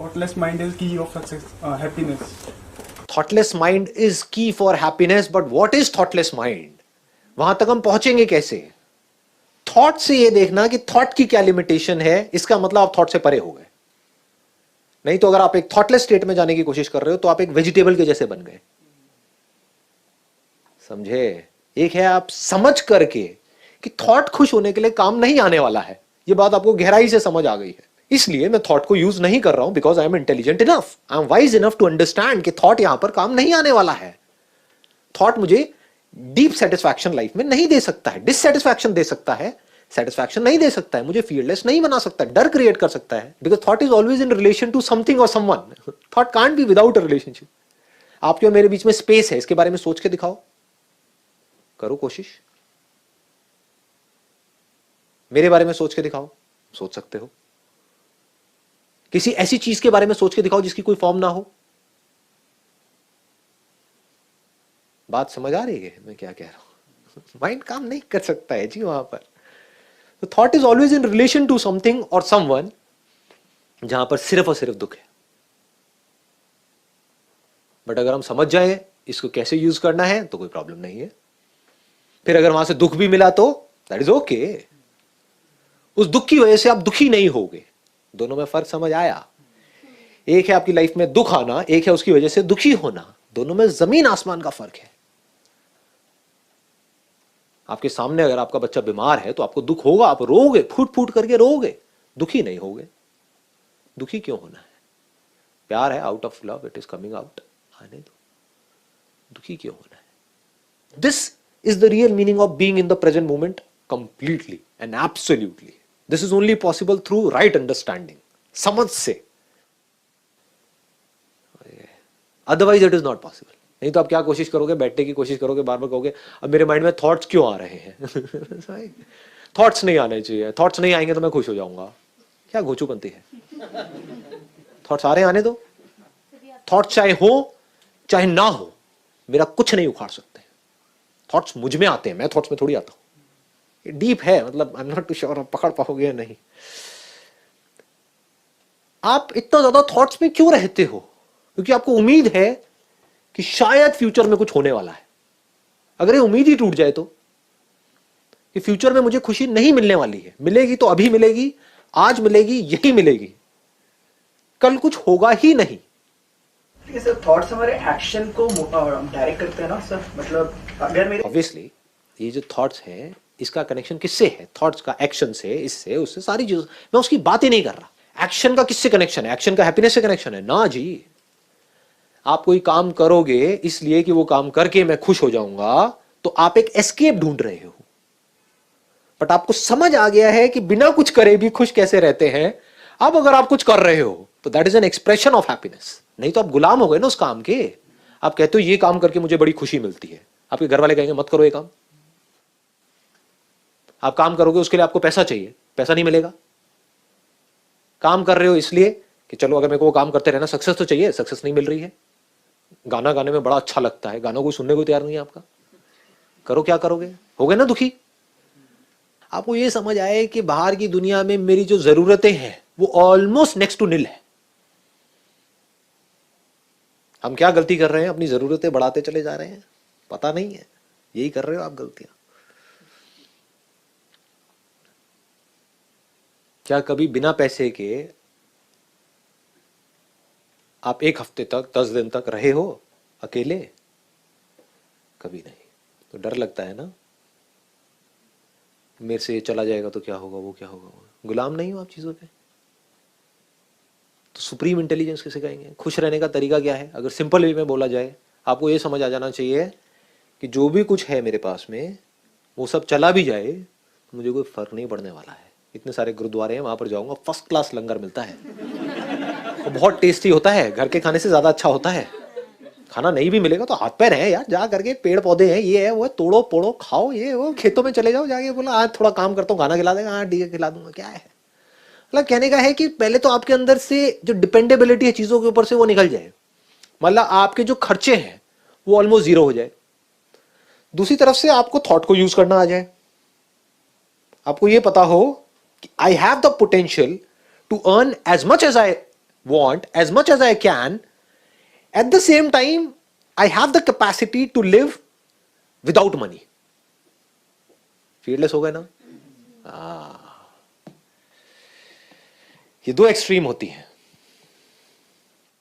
Thoughtless mind is key of success, happiness. Thoughtless mind is key for happiness, but what is thoughtless mind? वहां तक हम पहुंचेंगे कैसे? Thought से ये देखना कि थॉट की क्या लिमिटेशन है, इसका मतलब आप थॉट से परे हो गए। नहीं तो अगर आप एक थॉटलेस स्टेट में जाने की कोशिश कर रहे हो तो आप एक वेजिटेबल के जैसे बन गए। समझे? एक है आप समझ करके कि थॉट खुश होने के लिए काम नहीं आने वाला है, यह बात आपको गहराई से समझ आ गई है, इसलिए मैं थॉट को यूज नहीं कर रहा हूं, because I am intelligent enough, I am wise enough to understand कि थॉट यहां पर काम नहीं आने वाला है। थॉट मुझे डीप सेटिस्फैक्शन लाइफ में नहीं दे सकता है, डिससेटिस्फैक्शन दे सकता है, सेटिस्फैक्शन नहीं दे सकता है, मुझे फियरलेस नहीं बना सकता, डर क्रिएट कर सकता है, because thought is always in relation to something और someone. Thought can't be without a relationship. आपके और मेरे बीच में स्पेस है, इसके बारे में सोच के दिखाओ, करो कोशिश। मेरे बारे में सोच के दिखाओ, सोच सकते हो। किसी ऐसी चीज के बारे में सोच के दिखाओ जिसकी कोई फॉर्म ना हो। बात समझ आ रही है मैं क्या कह रहा हूं? माइंड काम नहीं कर सकता है जी वहां पर। तो thought is always in relation to something और समवन, जहां पर सिर्फ और सिर्फ दुख है। बट अगर हम समझ जाएं इसको कैसे यूज करना है तो कोई प्रॉब्लम नहीं है। फिर अगर वहां से दुख भी मिला तो दैट इज ओके। उस दुख की वजह से आप दुखी नहीं होगे। दोनों में फर्क समझ आया? एक है आपकी लाइफ में दुख आना, एक है उसकी वजह से दुखी होना। दोनों में जमीन आसमान का फर्क है। आपके सामने अगर आपका बच्चा बीमार है तो आपको दुख होगा, आप रोगे, फूट फूट करके रोगे, दुखी नहीं होगे। दुखी क्यों होना है? प्यार है, out of love it is coming out, आने दो। दुखी क्यों होना है? This is the real meaning of being in the present moment completely and absolutely. This is only possible through right understanding, समझ से। Otherwise it is not possible. नहीं तो आप क्या कोशिश करोगे? बैठने की कोशिश करोगे, बार बार कहोगे अब मेरे माइंड में थॉट्स क्यों आ रहे हैं? थॉट्स नहीं आने चाहिए, थॉट्स नहीं आएंगे तो मैं खुश हो जाऊंगा। क्या घोचूपंती है? थॉट्स आ रहे हैं, आने दो। थॉट्स चाहे हो चाहे ना हो, मेरा कुछ नहीं उखाड़ सकते। थॉट्स मुझ में आते हैं, मैं थॉट्स में थोड़ी आता हूं। डीप है, मतलब I am not too sure आप पकड़ पाओगे या नहीं। आप इतना ज्यादा थॉट्स में क्यों रहते हो? क्योंकि आपको उम्मीद है कि शायद फ्यूचर में कुछ होने वाला है। अगर ये उम्मीद ही टूट जाए तो कि फ्यूचर में मुझे खुशी नहीं मिलने वाली है, मिलेगी तो अभी मिलेगी, आज मिलेगी, यही मिलेगी, कल कुछ होगा ही नहीं। सर थॉट्स हमारे एक्शन को डायरेक्ट करते हैं ना सर। मतलब अगर मेरे ऑब्वियसली ये जो थॉट्स हैं इसका कनेक्शन किससे है? थॉट्स का एक्शन से, इससे, उससे, सारी चीज। मैं उसकी बात ही नहीं कर रहा। एक्शन का किससे कनेक्शन है? एक्शन का हैप्पीनेस से कनेक्शन है ना जी। आप कोई काम करोगे इसलिए कि वो काम करके मैं खुश हो जाऊंगा, तो आप एक एस्केप ढूंढ रहे हो। बट आपको समझ आ गया है कि बिना कुछ करे भी खुश कैसे रहते हैं। अब अगर आप कुछ कर रहे हो तो that is an expression of happiness. नहीं तो आप गुलाम हो गए ना उस काम के। आप कहते हो ये काम करके मुझे बड़ी खुशी मिलती है, आपके घर वाले कहेंगे मत करो ये काम। आप काम करोगे उसके लिए आपको पैसा चाहिए, पैसा नहीं मिलेगा। काम कर रहे हो इसलिए कि चलो अगर मेरे को वो काम करते रहना, सक्सेस तो चाहिए, सक्सेस नहीं मिल रही है। गाना गाने में बड़ा अच्छा लगता है, गानों को सुनने को तैयार नहीं है आपका, करो क्या करोगे? हो गए ना दुखी। आपको ये समझ आए कि बाहर की दुनिया में मेरी जो जरूरतें हैं वो ऑलमोस्ट नेक्स्ट टू निल है। हम क्या गलती कर रहे हैं? अपनी जरूरतें बढ़ाते चले जा रहे हैं, पता नहीं है। यही कर रहे हो आप गलतियां। क्या कभी बिना पैसे के आप एक हफ्ते तक, 10 दिन तक रहे हो अकेले? कभी नहीं। तो डर लगता है ना, मेरे से ये चला जाएगा तो क्या होगा, वो क्या होगा। गुलाम नहीं हो आप चीजों के। तो सुप्रीम इंटेलिजेंस किसे कहेंगे? खुश रहने का तरीका क्या है? अगर सिंपल वे में बोला जाए, आपको ये समझ आ जाना चाहिए कि जो भी कुछ है मेरे पास में वो सब चला भी जाए तो मुझे कोई फर्क नहीं पड़ने वाला है। इतने सारे गुरुद्वारे हैं, वहां पर जाऊंगा, फर्स्ट क्लास लंगर मिलता है, वो बहुत टेस्टी होता है, घर के खाने से ज्यादा अच्छा होता है। खाना नहीं भी मिलेगा तो हाथ पैर है यार, जा करके पेड़ पौधे हैं, ये है वो है, तोड़ो पोड़ो खाओ, ये वो, खेतों में चले जाओ जाके, बोला आज थोड़ा काम करता हूँ, खाना खिला देगा, हाँ ठीक है खिला दूंगा, क्या है। मतलब कहने का है कि पहले तो आपके अंदर से जो डिपेंडेबिलिटी है चीजों के ऊपर से वो निकल जाए। मतलब आपके जो खर्चे हैं वो ऑलमोस्ट जीरो हो जाए। दूसरी तरफ से आपको थॉट को यूज करना आ जाए। आपको ये पता हो कि I have the potential to earn as much as I want as much as I can. At the same time, I have the capacity to live without money. Fearless हो गए ना? ये दो एक्सट्रीम होती हैं.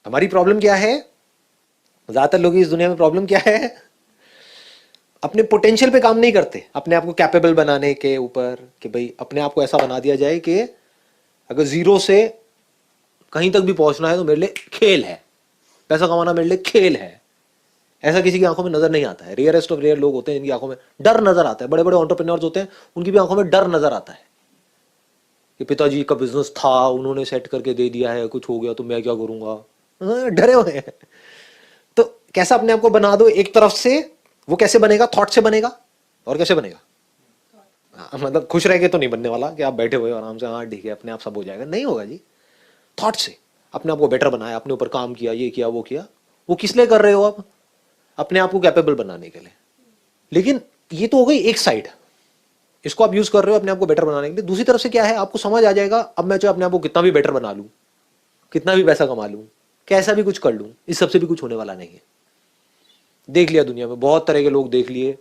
हमारी प्रॉब्लम क्या है? ज्यादातर लोग इस दुनिया में प्रॉब्लम क्या है? अपने पोटेंशियल पे काम नहीं करते, अपने आप को कैपेबल बनाने के ऊपर, कि भाई अपने आप को ऐसा बना दिया जाए कि अगर जीरो से कहीं तक भी पहुंचना है तो मेरे लिए खेल है, पैसा कमाना मेरे लिए खेल है. ऐसा किसी की आंखों में नजर नहीं आता है. रेयरेस्ट ऑफ रेयर लोग होते हैं जिनकी आंखों में डर नजर आता है. बड़े बड़े एंटरप्रेन्योर्स होते हैं, उनकी भी आंखों में डर नजर आता है कि पिताजी का बिजनेस था, उन्होंने सेट करके दे दिया है, कुछ हो गया तो मैं क्या करूंगा. डरे हुए हैं. तो कैसा अपने आप को बना दो एक तरफ से. वो कैसे बनेगा? थॉट से बनेगा. और कैसे बनेगा? मतलब खुश रह के तो नहीं बनने वाला कि आप बैठे हुए आराम से, हाँ ठीक है अपने आप सब हो जाएगा. नहीं होगा जी. थॉट से अपने आप को बेटर बनाया, अपने ऊपर काम किया, ये किया वो किया. वो किस लिए कर रहे हो आप? अपने आप को कैपेबल बनाने के लिए. लेकिन ये तो हो गई एक साइड, इसको आप यूज कर रहे हो अपने आप को बेटर बनाने के लिए. दूसरी तरफ से क्या है, आपको समझ आ जाएगा अब मैं चाहे अपने आप को कितना भी बेटर बना लूं, कितना भी पैसा कमा लूं, कैसा भी कुछ कर लूं, इस सबसे भी कुछ होने वाला नहीं है. देख लिया दुनिया में, बहुत तरह के लोग देख लिए,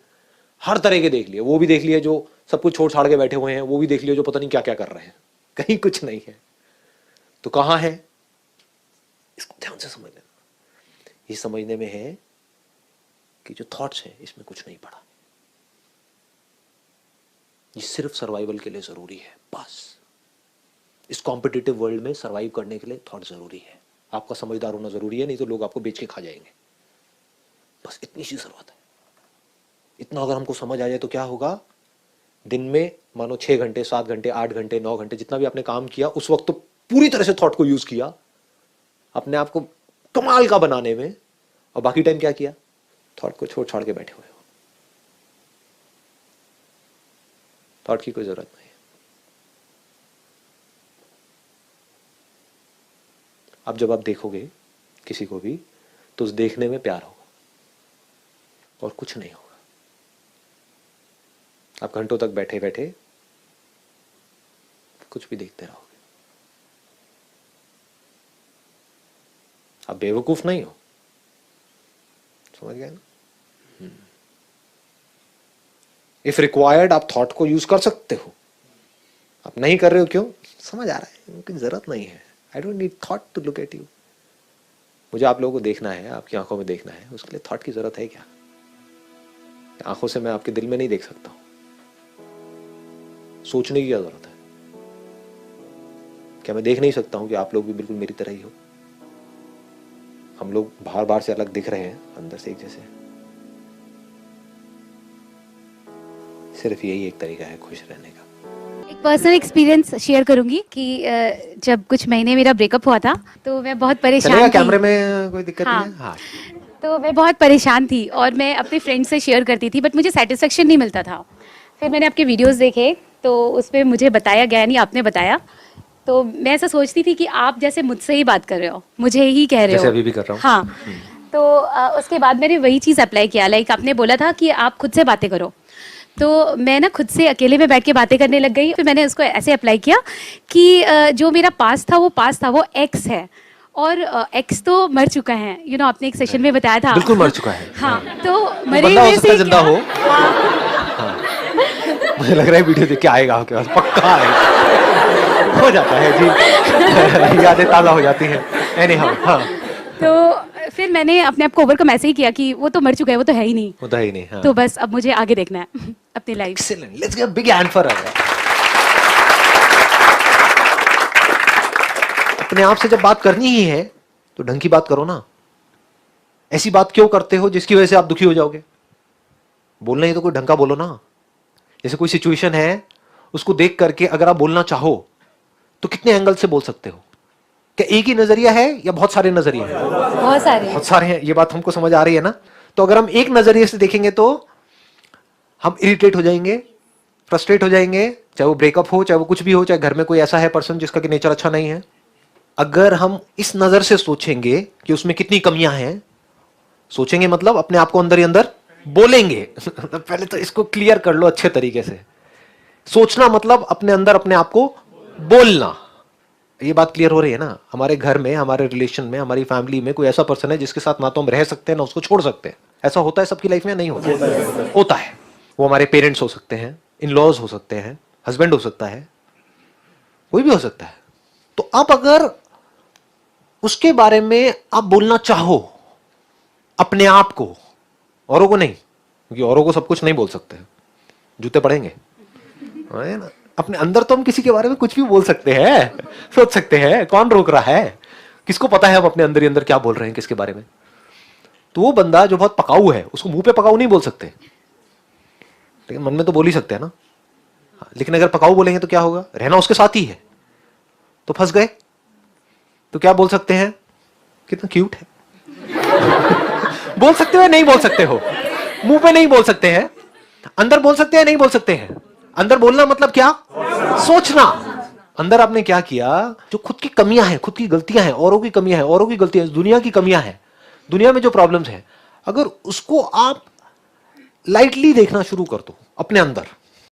हर तरह के देख लिए. वो भी देख लिए जो सब कुछ छोड़ छाड़ के बैठे हुए हैं, वो भी देख लिए जो पता नहीं क्या क्या कर रहे हैं, कहीं कुछ नहीं है. तो कहां है? इसको ध्यान से समझ लेना. ये समझने में है कि जो थॉट्स हैं इसमें कुछ नहीं पड़ा. ये सिर्फ सर्वाइवल के लिए जरूरी है. बस इस कॉम्पिटिटिव वर्ल्ड में सर्वाइव करने के लिए थॉट जरूरी है. आपका समझदार होना जरूरी है, नहीं तो लोग आपको बेच के खा जाएंगे. बस इतनी सी जरूरत है. इतना अगर हमको समझ आ जाए तो क्या होगा, दिन में मानो 6 घंटे 7 घंटे 8 घंटे 9 घंटे जितना भी आपने काम किया, उस वक्त तो पूरी तरह से थॉट को यूज किया अपने आप को कमाल का बनाने में, और बाकी टाइम क्या किया? थॉट को छोड़ छाड़ के बैठे हुए हो. थॉट की कोई जरूरत नहीं है. अब जब आप देखोगे किसी को भी तो उस देखने में प्यार होगा और कुछ नहीं होगा. आप घंटों तक बैठे बैठे कुछ भी देखते रहोगे. आप बेवकूफ नहीं हो. समझ गए ना? इफ रिक्वायर्ड आप थॉट को यूज कर सकते हो. आप नहीं कर रहे हो क्यों? समझ आ रहा है उनकी जरूरत नहीं है. I don't need thought to look at you. मुझे आप लोगों को देखना है, आपकी आंखों में देखना है, उसके लिए थॉट की जरूरत है क्या? आंखों से मैं आपके दिल में नहीं देख सकता हूं. सोचने की क्या जरूरत है? क्या मैं देख नहीं सकता हूं कि आप लोग भी बिल्कुल मेरी तरह ही हो? हम लोग बाहर बाहर से अलग दिख रहे हैं, अंदर से एक जैसे. सिर्फ यही एक तरीका है खुश रहने का. एक पर्सनल एक्सपीरियंस शेयर करूंगी कि जब कुछ महीने मेरा ब्रेकअप हुआ था तो मैं बहुत परेशान थी. कैमरे में कोई दिक्कत हाँ. नहीं है? हाँ. तो मैं बहुत परेशान थी और मैं अपने फ्रेंड से शेयर करती थी, बट मुझे सेटिस्फेक्शन नहीं मिलता था. फिर मैंने आपके वीडियोस देखे तो उसमें मुझे बताया गया, नहीं आपने बताया, तो मैं ऐसा सोचती थी कि आप जैसे मुझसे ही बात कर रहे हो, मुझे ही कह रहे हो, जैसे अभी भी कर रहा हूँ. हाँ. तो उसके बाद मैंने वही चीज़ अप्लाई किया. लाइक आपने बोला था कि आप खुद से बातें करो, तो मैं ना खुद से अकेले में बैठ के बातें करने लग गई. फिर मैंने उसको ऐसे अप्लाई किया कि जो मेरा पास्ट था वो एक्स है, और एक्स तो मर चुका है. यू नो आपने एक सेशन में बताया था. बिल्कुल मर चुका है. हाँ. तो मरे बंदा हो हुए सकता से है जिंदा क्या? हो. हाँ. मुझे लग रहा है वीडियो देख के आएगा आपके पास, पक्का आएगा. हो जाता है जी. यादें ताज़ा हो जाती हैं. एनीहाउ. हाँ. तो फिर मैंने अपने आप को ओवरकम ऐसे ही किया कि वो तो मर चुका है, वो तो है ही नहीं. होता ही नहीं. हाँ. तो बस अब मुझे आगे देखना है अपनी life. Excellent. Let's give a big hand for her. अपने आप से जब बात करनी ही है तो ढंग की बात करो ना. ऐसी बात क्यों करते हो जिसकी वजह से आप दुखी हो जाओगे? बोलना ही तो कोई ढंग का बोलो ना. जैसे कोई सिचुएशन है, उसको देख करके अगर आप बोलना चाहो तो कितने एंगल से बोल सकते हो? क्या एक ही नजरिया है या बहुत सारे नजरिए हैं? बहुत सारे हैं. ये बात हमको समझ आ रही है ना? तो अगर हम एक नजरिए से देखेंगे तो हम इरिटेट हो जाएंगे, फ्रस्ट्रेट हो जाएंगे, चाहे वो ब्रेकअप हो, चाहे वो कुछ भी हो, चाहे घर में कोई ऐसा है पर्सन जिसका कि नेचर अच्छा नहीं है. अगर हम इस नजर से सोचेंगे कि उसमें कितनी कमियां हैं, सोचेंगे मतलब अपने आप को अंदर ही अंदर बोलेंगे. पहले तो इसको क्लियर कर लो अच्छे तरीके से. सोचना मतलब अपने अंदर अपने आप को बोलना. ये बात क्लियर हो रही है ना? हमारे घर में, हमारे रिलेशन में, हमारी फैमिली में कोई ऐसा पर्सन है जिसके साथ ना तो हम रह सकते हैं ना उसको छोड़ सकते हैं। ऐसा होता है सबकी लाइफ में? नहीं होता? होता है। वो हमारे पेरेंट्स हो सकते हैं, इन लॉज हो सकते हैं, हस्बैंड हो सकता है, कोई भी हो सकता है। तो अब अगर उसके बारे में आप बोलना चाहो अपने आप को, औरों को नहीं, क्योंकि औरों को सब कुछ नहीं बोल सकते, जूते पड़ेंगे, है ना? अपने अंदर तो हम किसी के बारे में कुछ भी बोल सकते हैं, सोच सकते हैं, कौन रोक रहा है? किसको पता है हम अपने अंदर ही अंदर क्या बोल रहे हैं किसके बारे में? तो वो बंदा जो बहुत पकाऊ है उसको मुंह पे पकाऊ नहीं बोल सकते, लेकिन मन में तो बोल ही सकते हैं ना। लेकिन अगर पकाऊ बोलेंगे तो क्या होगा? रहना उसके साथ ही है, तो फंस गए। तो क्या बोल सकते हैं? कितना क्यूट है। बोल सकते हो नहीं बोल सकते हो? मुंह पे नहीं बोल सकते हैं, अंदर बोल सकते हैं नहीं बोल सकते हैं? अंदर बोलना मतलब क्या? सोचना। अंदर आपने क्या किया? जो खुद की कमियां हैं, खुद की गलतियां हैं, औरों की कमियां हैं, औरों की गलतियां हैं, दुनिया की कमियां हैं, दुनिया में जो प्रॉब्लम्स हैं, अगर उसको आप लाइटली देखना शुरू कर दो अपने अंदर,